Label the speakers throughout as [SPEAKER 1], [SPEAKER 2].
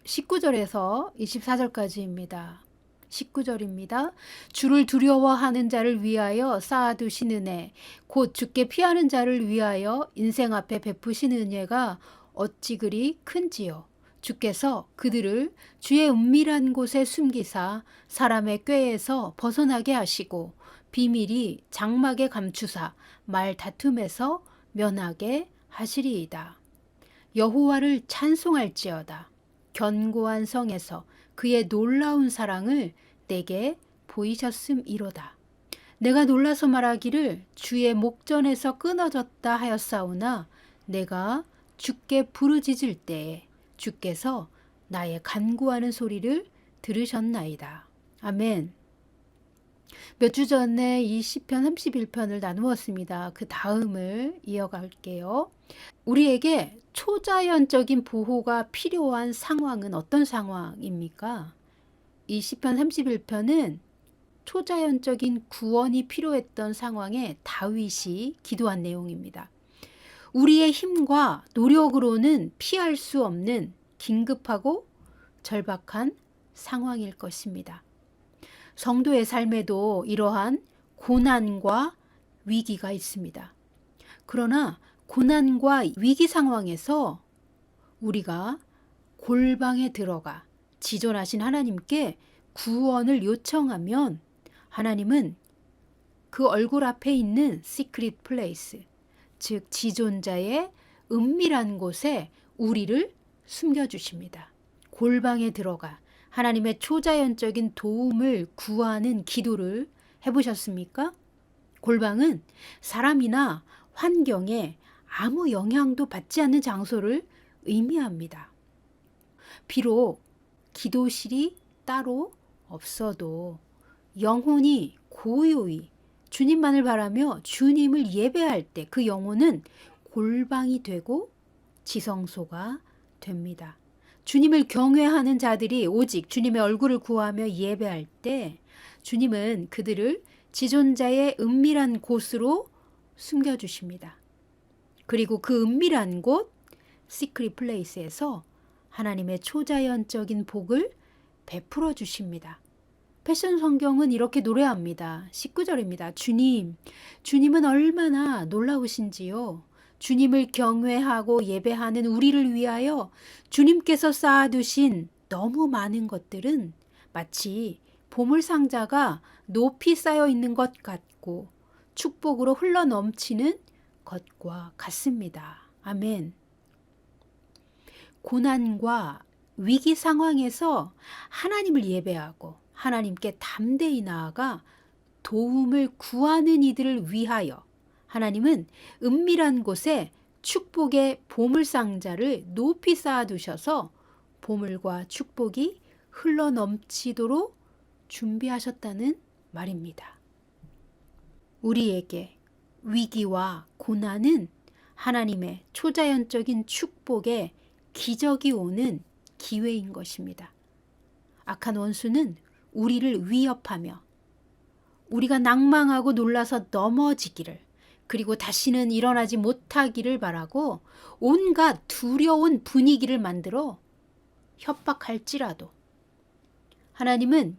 [SPEAKER 1] 19절에서 24절까지입니다. 19절입니다. 주를 두려워하는 자를 위하여 쌓아두신 은혜, 곧 주께 피하는 자를 위하여 인생 앞에 베푸신 은혜가 어찌 그리 큰지요. 주께서 그들을 주의 은밀한 곳에 숨기사 사람의 꾀에서 벗어나게 하시고 비밀이 장막에 감추사 말 다툼에서 면하게 하시리이다. 여호와를 찬송할지어다. 견고한 성에서 그의 놀라운 사랑을 내게 보이셨음이로다. 내가 놀라서 말하기를 주의 목전에서 끊어졌다 하였사오나 내가 주께 부르짖을 때에 주께서 나의 간구하는 소리를 들으셨나이다. 아멘. 몇 주 전에 이 시편 31편을 나누었습니다. 그 다음을 이어갈게요. 우리에게 초자연적인 보호가 필요한 상황은 어떤 상황입니까? 이 시편 31편은 초자연적인 구원이 필요했던 상황에 다윗이 기도한 내용입니다. 우리의 힘과 노력으로는 피할 수 없는 긴급하고 절박한 상황일 것입니다. 성도의 삶에도 이러한 고난과 위기가 있습니다. 그러나 고난과 위기 상황에서 우리가 골방에 들어가 지존하신 하나님께 구원을 요청하면 하나님은 그 얼굴 앞에 있는 시크릿 플레이스, 즉 지존자의 은밀한 곳에 우리를 숨겨주십니다. 골방에 들어가 하나님의 초자연적인 도움을 구하는 기도를 해보셨습니까? 골방은 사람이나 환경에 아무 영향도 받지 않는 장소를 의미합니다. 비록 기도실이 따로 없어도 영혼이 고요히 주님만을 바라며 주님을 예배할 때 그 영혼은 골방이 되고 지성소가 됩니다. 주님을 경외하는 자들이 오직 주님의 얼굴을 구하며 예배할 때 주님은 그들을 지존자의 은밀한 곳으로 숨겨주십니다. 그리고 그 은밀한 곳, 시크릿 플레이스에서 하나님의 초자연적인 복을 베풀어 주십니다. 패션 성경은 이렇게 노래합니다. 19절입니다. 주님은 얼마나 놀라우신지요. 주님을 경외하고 예배하는 우리를 위하여 주님께서 쌓아두신 너무 많은 것들은 마치 보물상자가 높이 쌓여 있는 것 같고 축복으로 흘러넘치는 것과 같습니다. 아멘. 고난과 위기 상황에서 하나님을 예배하고 하나님께 담대히 나아가 도움을 구하는 이들을 위하여 하나님은 은밀한 곳에 축복의 보물상자를 높이 쌓아두셔서 보물과 축복이 흘러넘치도록 준비하셨다는 말입니다. 우리에게 위기와 고난은 하나님의 초자연적인 축복에 기적이 오는 기회인 것입니다. 악한 원수는 우리를 위협하며 우리가 낭망하고 놀라서 넘어지기를 그리고 다시는 일어나지 못하기를 바라고 온갖 두려운 분위기를 만들어 협박할지라도 하나님은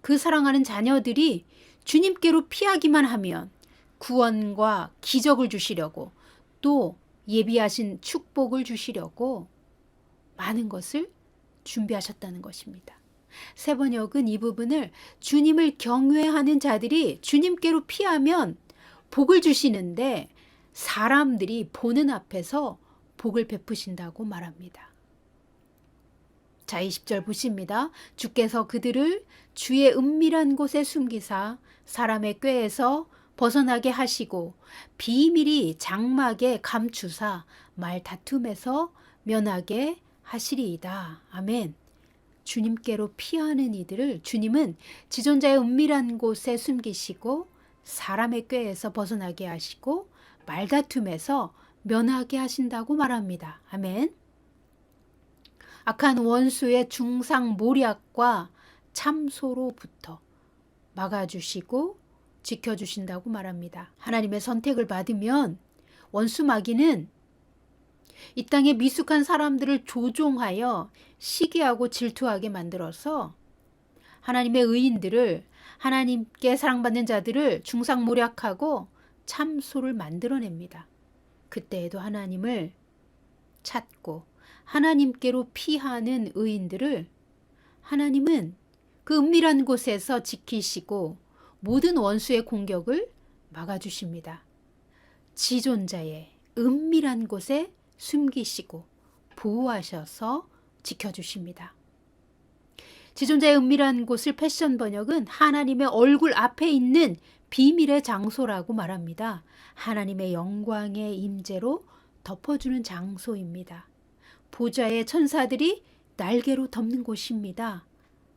[SPEAKER 1] 그 사랑하는 자녀들이 주님께로 피하기만 하면 구원과 기적을 주시려고 또 예비하신 축복을 주시려고 많은 것을 준비하셨다는 것입니다. 세번역은 이 부분을 주님을 경외하는 자들이 주님께로 피하면 복을 주시는데 사람들이 보는 앞에서 복을 베푸신다고 말합니다. 자, 20절 보십니다. 주께서 그들을 주의 은밀한 곳에 숨기사 사람의 꾀에서 벗어나게 하시고 비밀이 장막에 감추사 말 다툼에서 면하게 하시리이다. 아멘. 주님께로 피하는 이들을 주님은 지존자의 은밀한 곳에 숨기시고 사람의 꾀에서 벗어나게 하시고 말다툼에서 면하게 하신다고 말합니다. 아멘. 악한 원수의 중상 모략과 참소로부터 막아주시고 지켜주신다고 말합니다. 하나님의 선택을 받으면 원수 마귀는 이 땅의 미숙한 사람들을 조종하여 시기하고 질투하게 만들어서 하나님의 의인들을, 하나님께 사랑받는 자들을 중상모략하고 참소를 만들어냅니다. 그때에도 하나님을 찾고 하나님께로 피하는 의인들을 하나님은 그 은밀한 곳에서 지키시고 모든 원수의 공격을 막아주십니다. 지존자의 은밀한 곳에 숨기시고 보호하셔서 지켜주십니다. 지존자의 은밀한 곳을 패션 번역은 하나님의 얼굴 앞에 있는 비밀의 장소라고 말합니다. 하나님의 영광의 임재로 덮어주는 장소입니다. 보좌의 천사들이 날개로 덮는 곳입니다.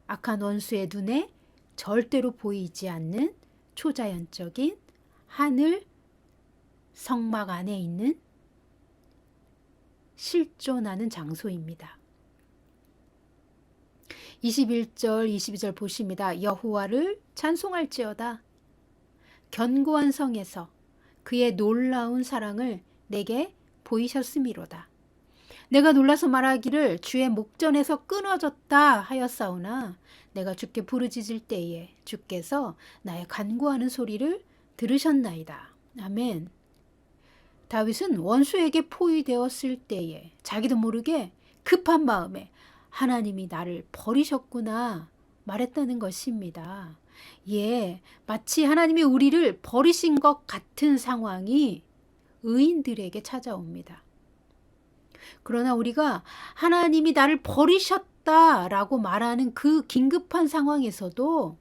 [SPEAKER 1] 악한 원수의 눈에 절대로 보이지 않는 초자연적인 하늘 성막 안에 있는 실존하는 장소입니다. 21절, 22절 보십니다. 여호와를 찬송할지어다. 견고한 성에서 그의 놀라운 사랑을 내게 보이셨음이로다. 내가 놀라서 말하기를 주의 목전에서 끊어졌다 하였사오나 내가 주께 부르짖을 때에 주께서 나의 간구하는 소리를 들으셨나이다. 아멘. 다윗은 원수에게 포위되었을 때에 자기도 모르게 급한 마음에 하나님이 나를 버리셨구나 말했다는 것입니다. 예, 마치 하나님이 우리를 버리신 것 같은 상황이 의인들에게 찾아옵니다. 그러나 우리가 하나님이 나를 버리셨다라고 말하는 그 긴급한 상황에서도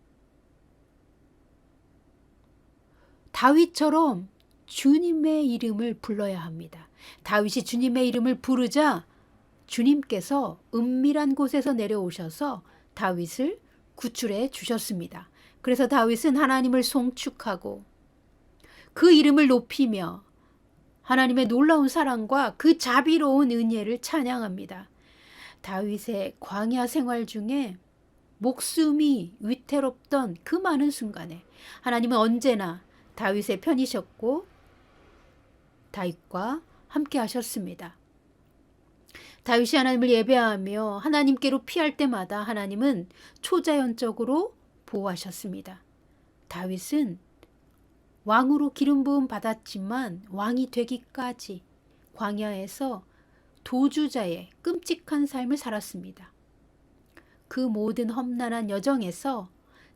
[SPEAKER 1] 다윗처럼 주님의 이름을 불러야 합니다. 다윗이 주님의 이름을 부르자 주님께서 은밀한 곳에서 내려오셔서 다윗을 구출해 주셨습니다. 그래서 다윗은 하나님을 송축하고 그 이름을 높이며 하나님의 놀라운 사랑과 그 자비로운 은혜를 찬양합니다. 다윗의 광야 생활 중에 목숨이 위태롭던 그 많은 순간에 하나님은 언제나 다윗의 편이셨고 다윗과 함께 하셨습니다. 다윗이 하나님을 예배하며 하나님께로 피할 때마다 하나님은 초자연적으로 보호하셨습니다. 다윗은 왕으로 기름 부음 받았지만 왕이 되기까지 광야에서 도주자의 끔찍한 삶을 살았습니다. 그 모든 험난한 여정에서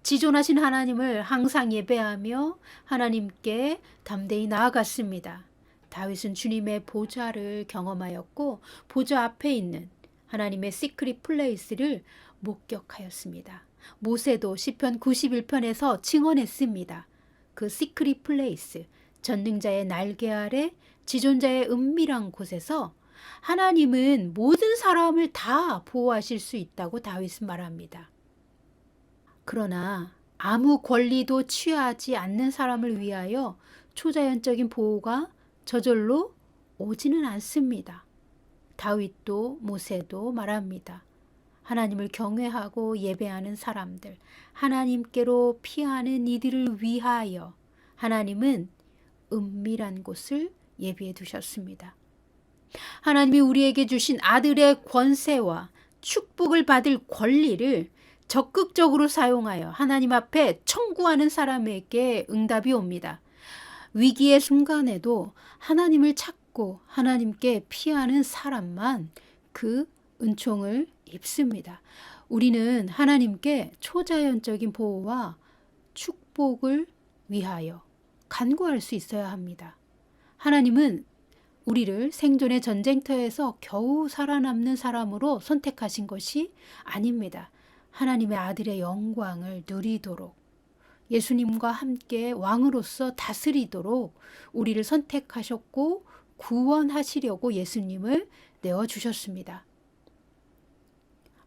[SPEAKER 1] 지존하신 하나님을 항상 예배하며 하나님께 담대히 나아갔습니다. 다윗은 주님의 보좌를 경험하였고 보좌 앞에 있는 하나님의 시크릿 플레이스를 목격하였습니다. 모세도 시편 91편에서 증언했습니다. 그 시크릿 플레이스, 전능자의 날개 아래 지존자의 은밀한 곳에서 하나님은 모든 사람을 다 보호하실 수 있다고 다윗은 말합니다. 그러나 아무 권리도 취하지 않는 사람을 위하여 초자연적인 보호가 저절로 오지는 않습니다. 다윗도 모세도 말합니다. 하나님을 경외하고 예배하는 사람들, 하나님께로 피하는 이들을 위하여 하나님은 은밀한 곳을 예비해 두셨습니다. 하나님이 우리에게 주신 아들의 권세와 축복을 받을 권리를 적극적으로 사용하여 하나님 앞에 청구하는 사람에게 응답이 옵니다. 위기의 순간에도 하나님을 찾고 하나님께 피하는 사람만 그 은총을 입습니다. 우리는 하나님께 초자연적인 보호와 축복을 위하여 간구할 수 있어야 합니다. 하나님은 우리를 생존의 전쟁터에서 겨우 살아남는 사람으로 선택하신 것이 아닙니다. 하나님의 아들의 영광을 누리도록 예수님과 함께 왕으로서 다스리도록 우리를 선택하셨고 구원하시려고 예수님을 내어주셨습니다.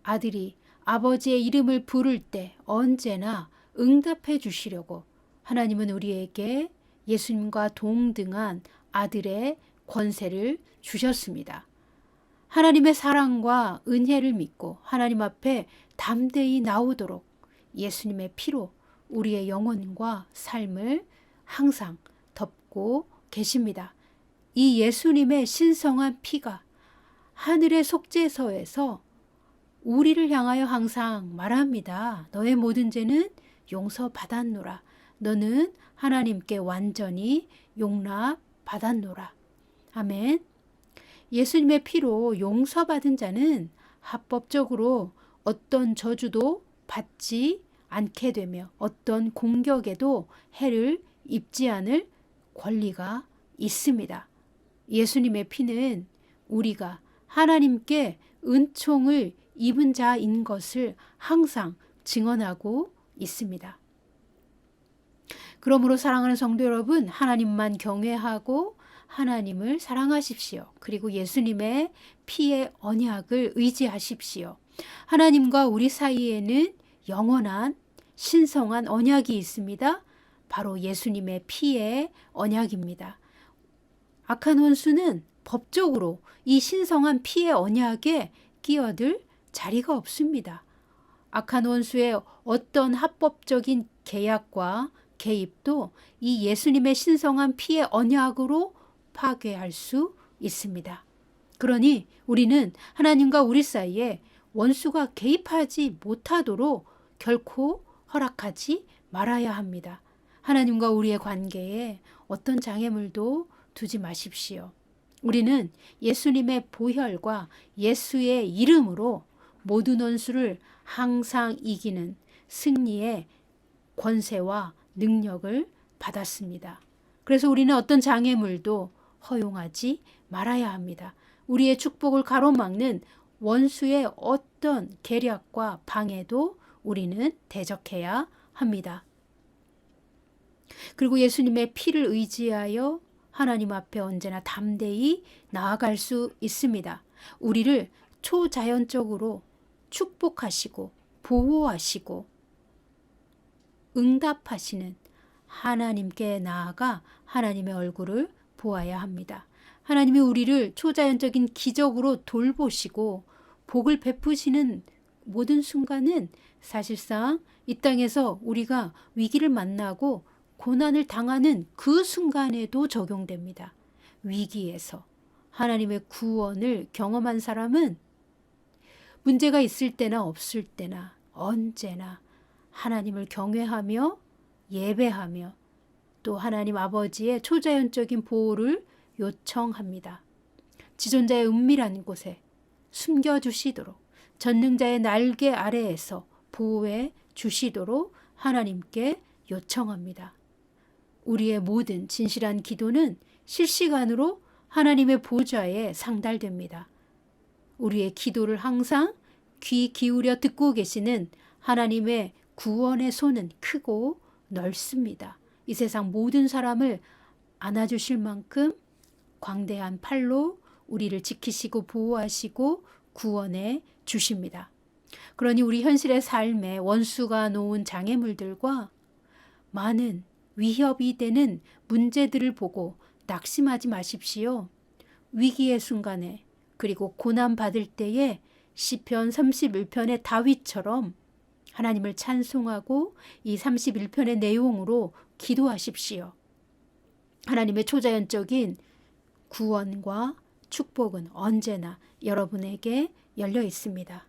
[SPEAKER 1] 아들이 아버지의 이름을 부를 때 언제나 응답해 주시려고 하나님은 우리에게 예수님과 동등한 아들의 권세를 주셨습니다. 하나님의 사랑과 은혜를 믿고 하나님 앞에 담대히 나오도록 예수님의 피로 우리의 영혼과 삶을 항상 덮고 계십니다. 이 예수님의 신성한 피가 하늘의 속죄서에서 우리를 향하여 항상 말합니다. 너의 모든 죄는 용서받았노라. 너는 하나님께 완전히 용납받았노라. 아멘. 예수님의 피로 용서받은 자는 합법적으로 어떤 저주도 받지 않게 되며 어떤 공격에도 해를 입지 않을 권리가 있습니다. 예수님의 피는 우리가 하나님께 은총을 입은 자인 것을 항상 증언하고 있습니다. 그러므로 사랑하는 성도 여러분, 하나님만 경외하고 하나님을 사랑하십시오. 그리고 예수님의 피의 언약을 의지하십시오. 하나님과 우리 사이에는 영원한 신성한 언약이 있습니다. 바로 예수님의 피의 언약입니다. 악한 원수는 법적으로 이 신성한 피의 언약에 끼어들 자리가 없습니다. 악한 원수의 어떤 합법적인 계약과 개입도 이 예수님의 신성한 피의 언약으로 파괴할 수 있습니다. 그러니 우리는 하나님과 우리 사이에 원수가 개입하지 못하도록 결코 허락하지 말아야 합니다. 하나님과 우리의 관계에 어떤 장애물도 두지 마십시오. 우리는 예수님의 보혈과 예수의 이름으로 모든 원수를 항상 이기는 승리의 권세와 능력을 받았습니다. 그래서 우리는 어떤 장애물도 허용하지 말아야 합니다. 우리의 축복을 가로막는 원수의 어떤 계략과 방해도 우리는 대적해야 합니다. 그리고 예수님의 피를 의지하여 하나님 앞에 언제나 담대히 나아갈 수 있습니다. 우리를 초자연적으로 축복하시고 보호하시고 응답하시는 하나님께 나아가 하나님의 얼굴을 보아야 합니다. 하나님이 우리를 초자연적인 기적으로 돌보시고 복을 베푸시는 모든 순간은 사실상 이 땅에서 우리가 위기를 만나고 고난을 당하는 그 순간에도 적용됩니다. 위기에서 하나님의 구원을 경험한 사람은 문제가 있을 때나 없을 때나 언제나 하나님을 경외하며 예배하며 또 하나님 아버지의 초자연적인 보호를 요청합니다. 지존자의 은밀한 곳에 숨겨주시도록 전능자의 날개 아래에서 보호해 주시도록 하나님께 요청합니다. 우리의 모든 진실한 기도는 실시간으로 하나님의 보좌에 상달됩니다. 우리의 기도를 항상 귀 기울여 듣고 계시는 하나님의 구원의 손은 크고 넓습니다. 이 세상 모든 사람을 안아주실 만큼 광대한 팔로 우리를 지키시고 보호하시고 구원해 주십니다. 그러니 우리 현실의 삶에 원수가 놓은 장애물들과 많은 위협이 되는 문제들을 보고 낙심하지 마십시오. 위기의 순간에 그리고 고난받을 때에 시편 31편의 다윗처럼 하나님을 찬송하고 이 31편의 내용으로 기도하십시오. 하나님의 초자연적인 구원과 축복은 언제나 여러분에게 열려 있습니다.